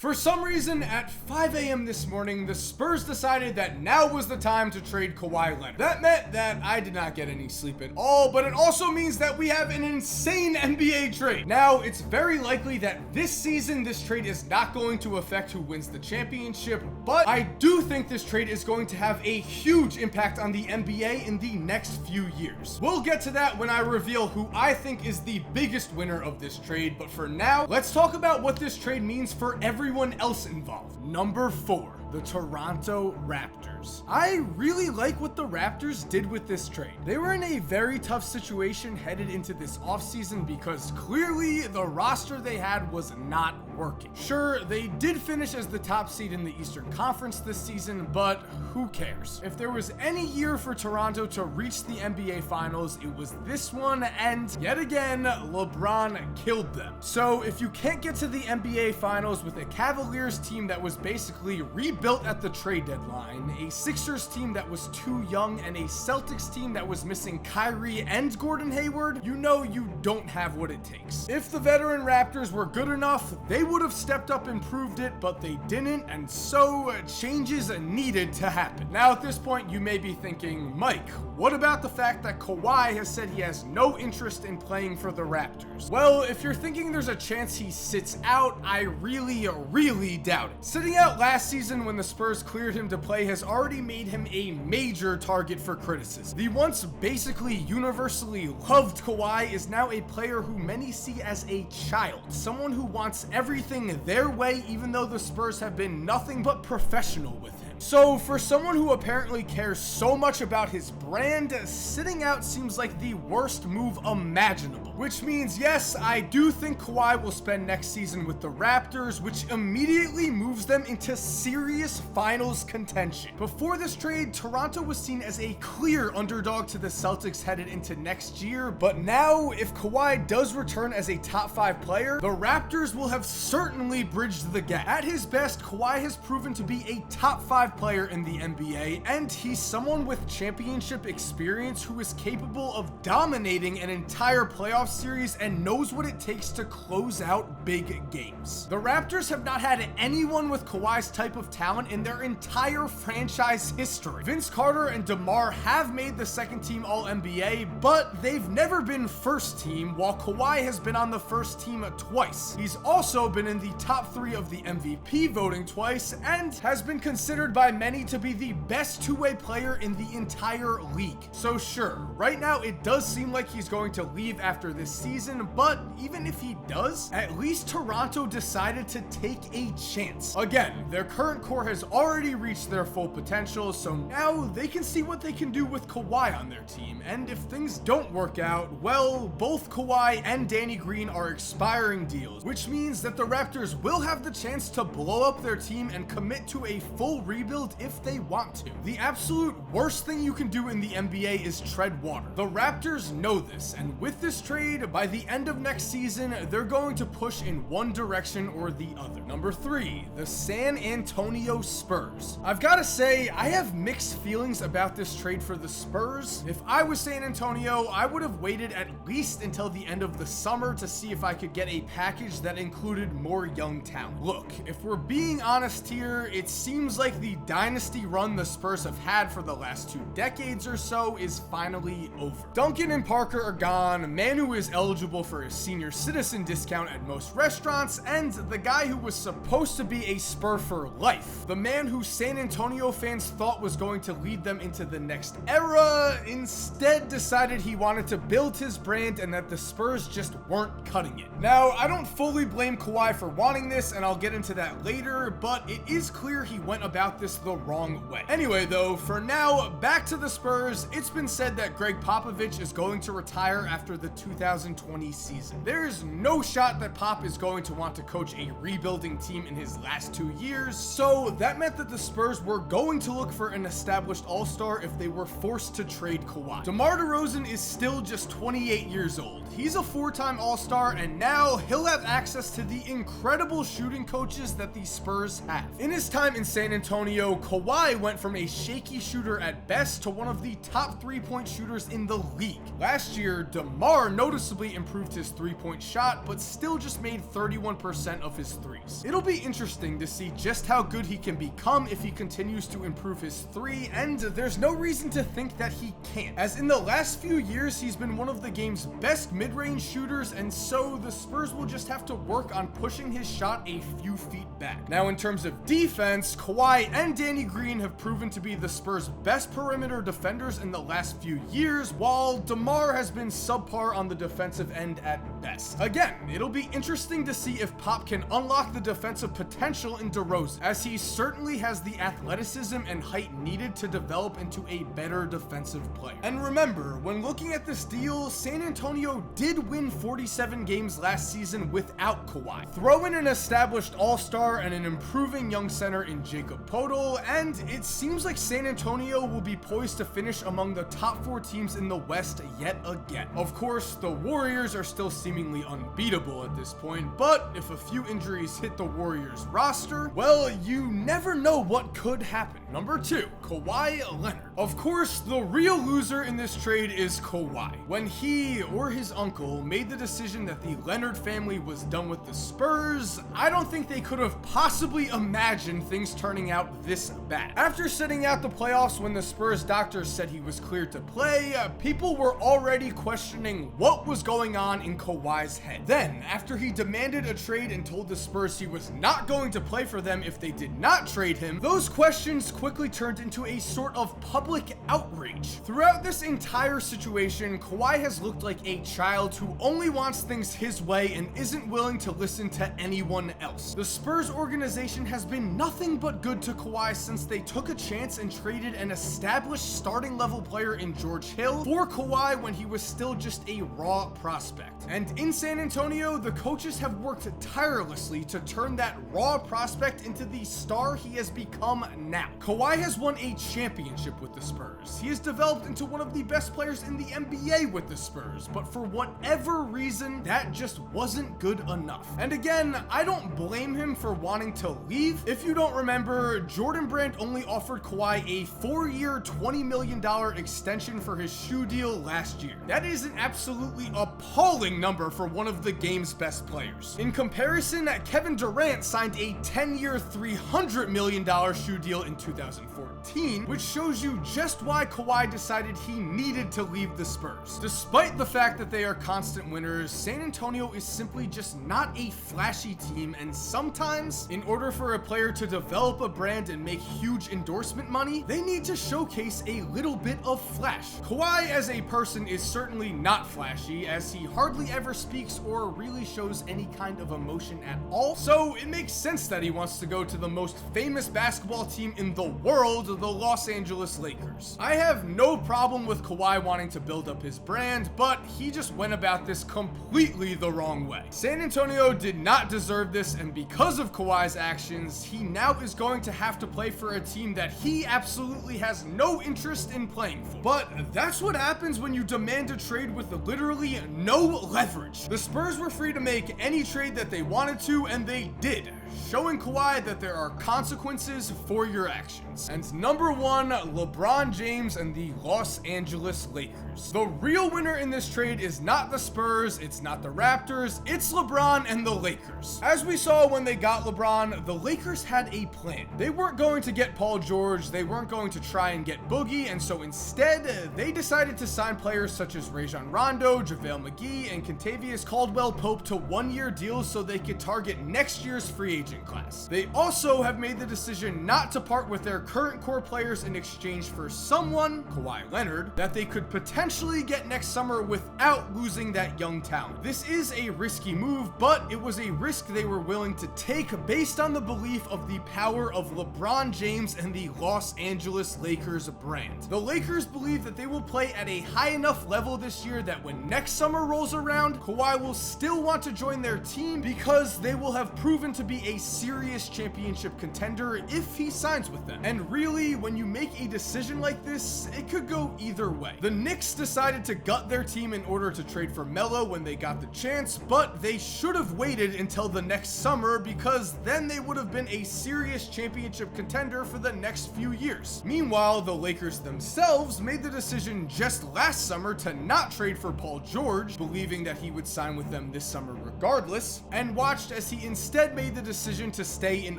For some reason, at 5 a.m. this morning, the Spurs decided that now was the time to trade Kawhi Leonard. That meant that I did not get any sleep at all, but it also means that we have an insane NBA trade. Now, it's very likely that this season, this trade is not going to affect who wins the championship, but I do think this trade is going to have a huge impact on the NBA in the next few years. We'll get to that when I reveal who I think is the biggest winner of this trade, but for now, let's talk about what this trade means for everyone else involved. Number 4. The Toronto Raptors. I really like what the Raptors did with this trade. They were in a very tough situation headed into this offseason because clearly the roster they had was not working. Sure, they did finish as the top seed in the Eastern Conference this season, but who cares? If there was any year for Toronto to reach the NBA Finals, it was this one, and yet again, LeBron killed them. So if you can't get to the NBA Finals with a Cavaliers team that was basically rebuilt at the trade deadline, a Sixers team that was too young, and a Celtics team that was missing Kyrie and Gordon Hayward, you know you don't have what it takes. If the veteran Raptors were good enough, they would have stepped up and proved it, but they didn't, and so changes needed to happen. Now at this point, you may be thinking, Mike, what about the fact that Kawhi has said he has no interest in playing for the Raptors? Well, if you're thinking there's a chance he sits out, I really doubt it. Sitting out last season when the Spurs cleared him to play has already made him a major target for criticism. The once basically universally loved Kawhi is now a player who many see as a child, someone who wants everything their way even though the Spurs have been nothing but professional with him. So for someone who apparently cares so much about his brand, sitting out seems like the worst move imaginable. Which means, yes, I do think Kawhi will spend next season with the Raptors, which immediately moves them into serious finals contention. Before this trade, Toronto was seen as a clear underdog to the Celtics headed into next year, but now, if Kawhi does return as a top 5 player, the Raptors will have certainly bridged the gap. At his best, Kawhi has proven to be a top 5 player in the NBA, and he's someone with championship experience who is capable of dominating an entire playoff series and knows what it takes to close out big games. The Raptors have not had anyone with Kawhi's type of talent in their entire franchise history. Vince Carter and DeMar have made the second team All-NBA, but they've never been first team, while Kawhi has been on the first team twice. He's also been in the top 3 of the MVP voting twice, and has been considered by many to be the best two-way player in the entire league. So sure, right now it does seem like he's going to leave after this season, but even if he does, at least Toronto decided to take a chance. Again, their current core has already reached their full potential, so now they can see what they can do with Kawhi on their team, and if things don't work out, well, both Kawhi and Danny Green are expiring deals, which means that the Raptors will have the chance to blow up their team and commit to a full rebuild if they want to. The absolute worst thing you can do in the NBA is tread water. The Raptors know this, and with this trade, by the end of next season, they're going to push in one direction or the other. Number 3, the San Antonio Spurs. I've got to say, I have mixed feelings about this trade for the Spurs. If I was San Antonio, I would have waited at least until the end of the summer to see if I could get a package that included more young talent. Look, if we're being honest here, it seems like the dynasty run the Spurs have had for the last 2 decades or so is finally over. Duncan and Parker are gone, Manu is eligible for a senior citizen discount at most restaurants, and the guy who was supposed to be a Spur for life, the man who San Antonio fans thought was going to lead them into the next era, instead decided he wanted to build his brand and that the Spurs just weren't cutting it. Now, I don't fully blame Kawhi for wanting this, and I'll get into that later, but it is clear he went about this the wrong way. Anyway though, for now, back to the Spurs. It's been said that Greg Popovich is going to retire after the 2020 season. There's no shot that Pop is going to want to coach a rebuilding team in his last 2 years, so that meant that the Spurs were going to look for an established all-star if they were forced to trade Kawhi. DeMar DeRozan is still just 28 years old. He's a 4-time all-star, and now he'll have access to the incredible shooting coaches that the Spurs have. In his time in San Antonio, Kawhi went from a shaky shooter at best to one of the top 3-point shooters in the league. Last year, DeMar notably noticeably improved his three-point shot, but still just made 31% of his threes. It'll be interesting to see just how good he can become if he continues to improve his three, and there's no reason to think that he can't, as in the last few years he's been one of the game's best mid-range shooters, and so the Spurs will just have to work on pushing his shot a few feet back. Now, in terms of defense, Kawhi and Danny Green have proven to be the Spurs' best perimeter defenders in the last few years, while DeMar has been subpar on the defensive end at best. Again, it'll be interesting to see if Pop can unlock the defensive potential in DeRozan, as he certainly has the athleticism and height needed to develop into a better defensive player. And remember, when looking at this deal, San Antonio did win 47 games last season without Kawhi. Throw in an established all-star and an improving young center in Jakob Poeltl, and it seems like San Antonio will be poised to finish among the top 4 teams in the West yet again. Of course, the Warriors are still seemingly unbeatable at this point, but if a few injuries hit the Warriors roster, well, you never know what could happen. Number 2, Kawhi Leonard. Of course, the real loser in this trade is Kawhi. When he or his uncle made the decision that the Leonard family was done with the Spurs, I don't think they could have possibly imagined things turning out this bad. After sitting out the playoffs when the Spurs doctors said he was cleared to play, people were already questioning what was going on in Kawhi's head. Then, after he demanded a trade and told the Spurs he was not going to play for them if they did not trade him, those questions quickly turned into a sort of public outrage. Throughout this entire situation, Kawhi has looked like a child who only wants things his way and isn't willing to listen to anyone else. The Spurs organization has been nothing but good to Kawhi since they took a chance and traded an established starting level player in George Hill for Kawhi when he was still just a raw prospect. And in San Antonio, the coaches have worked tirelessly to turn that raw prospect into the star he has become now. Kawhi has won a championship with the Spurs. He has developed into one of the best players in the NBA with the Spurs, but for whatever reason, that just wasn't good enough. And again, I don't blame him for wanting to leave. If you don't remember, Jordan Brand only offered Kawhi a 4-year, $20 million extension for his shoe deal last year. That is an absolutely appalling number for one of the game's best players. In comparison, Kevin Durant signed a 10-year, $300 million shoe deal in 2014, which shows you just why Kawhi decided he needed to leave the Spurs. Despite the fact that they are constant winners, San Antonio is simply just not a flashy team, and sometimes, in order for a player to develop a brand and make huge endorsement money, they need to showcase a little bit of flash. Kawhi as a person is certainly not flashy, as he hardly ever speaks or really shows any kind of emotion at all, so it makes sense that he wants to go to the most famous basketball team in the world, the Los Angeles Lakers. I have no problem with Kawhi wanting to build up his brand, but he just went about this completely the wrong way. San Antonio did not deserve this, and because of Kawhi's actions, he now is going to have to play for a team that he absolutely has no interest in playing for. But that's what happens when you demand a trade with literally no leverage. The Spurs were free to make any trade that they wanted to, and they did, showing Kawhi that there are consequences for your actions. And number 1, LeBron James and the Los Angeles Lakers. The real winner in this trade is not the Spurs, it's not the Raptors, it's LeBron and the Lakers. As we saw when they got LeBron, the Lakers had a plan. They weren't going to get Paul George, they weren't going to try and get Boogie, and so instead, they decided to sign players such as Rajon Rondo, JaVale McGee, and Kentavious Caldwell-Pope to 1-year deals so they could target next year's free agent class. They also have made the decision not to part with their current core players in exchange for someone, Kawhi Leonard, that they could potentially get next summer without losing that young talent. This is a risky move, but it was a risk they were willing to take based on the belief of the power of LeBron James and the Los Angeles Lakers brand. The Lakers believe that they will play at a high enough level this year that when next summer rolls around, Kawhi will still want to join their team because they will have proven to be a a serious championship contender if he signs with them. And really, when you make a decision like this, it could go either way. The Knicks decided to gut their team in order to trade for Melo when they got the chance, but they should have waited until the next summer because then they would have been a serious championship contender for the next few years. Meanwhile, the Lakers themselves made the decision just last summer to not trade for Paul George, believing that he would sign with them this summer regardless, and watched as he instead made the decision to stay in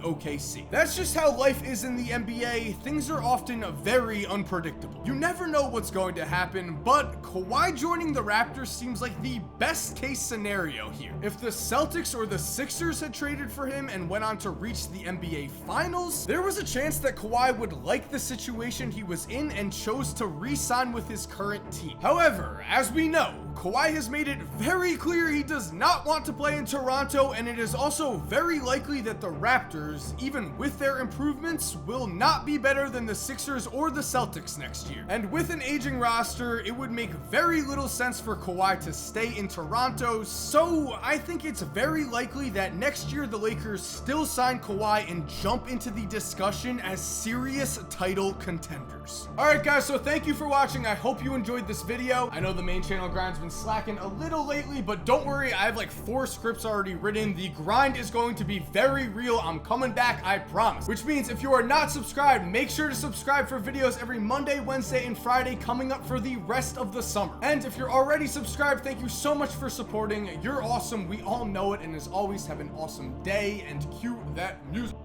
OKC. That's just how life is in the NBA. Things are often very unpredictable. You never know what's going to happen, but Kawhi joining the Raptors seems like the best case scenario here. If the Celtics or the Sixers had traded for him and went on to reach the NBA Finals, there was a chance that Kawhi would like the situation he was in and chose to re-sign with his current team. However, as we know, Kawhi has made it very clear he does not want to play in Toronto, and it is also very likely that the Raptors, even with their improvements, will not be better than the Sixers or the Celtics next year. And with an aging roster, it would make very little sense for Kawhi to stay in Toronto, so I think it's very likely that next year the Lakers still sign Kawhi and jump into the discussion as serious title contenders. Alright guys, so thank you for watching. I hope you enjoyed this video. I know the main channel grind's been slacking a little lately, but don't worry, I have like 4 scripts already written. The grind is going to be very real. I'm coming back, I promise. Which means if you are not subscribed, make sure to subscribe for videos every Monday, Wednesday, and Friday coming up for the rest of the summer. And if you're already subscribed, thank you so much for supporting. You're awesome. We all know it. And as always, have an awesome day and cue that music.